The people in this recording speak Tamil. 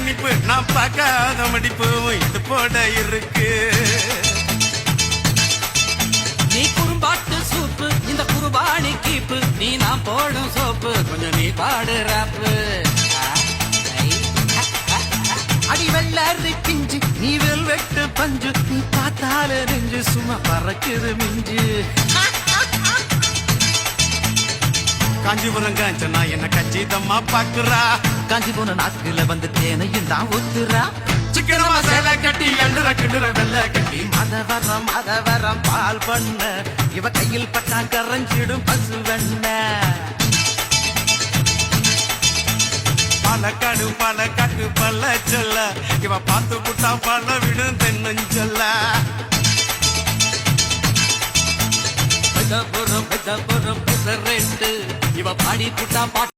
இனிப்பு நான் பார்க்காத மடிப்பு இது போட இருக்கு. நீ குறும்பாட்டு சூப்பு இந்த குருபானி கீப்பு நீ நான் போடும் சோப்பு கொஞ்சம் நீ பாடு ராப்பு. அடி வெள்ளாரி பிஞ்சு நீ வெல்வெட்டு பஞ்சு நீ பார்த்தால நெஞ்சு சும்மா பறக்குது மிஞ்சு. காஞ்சிபுரம் காஞ்சனா என்ன கச்சிதமா பாக்குறா. காஞ்சி போன நாக்குல வந்து தேனையும் தான் ஊத்துறா. சிக்கனமா சேலை கட்டி எண்டுற கிண்டுற வெள்ளை கட்டி மதவரம் பால் பண்ண இவ கையில் பட்டா கரைஞ்சிடும் பசு வெண்ண. பாலக்காட்டு பல்ல சொல்ல இவ பார்த்து புட்டா பல விடும் தென்னஞ்சொல்ல. பெதபுரம் இவ பாடி புட்டா பாட்டு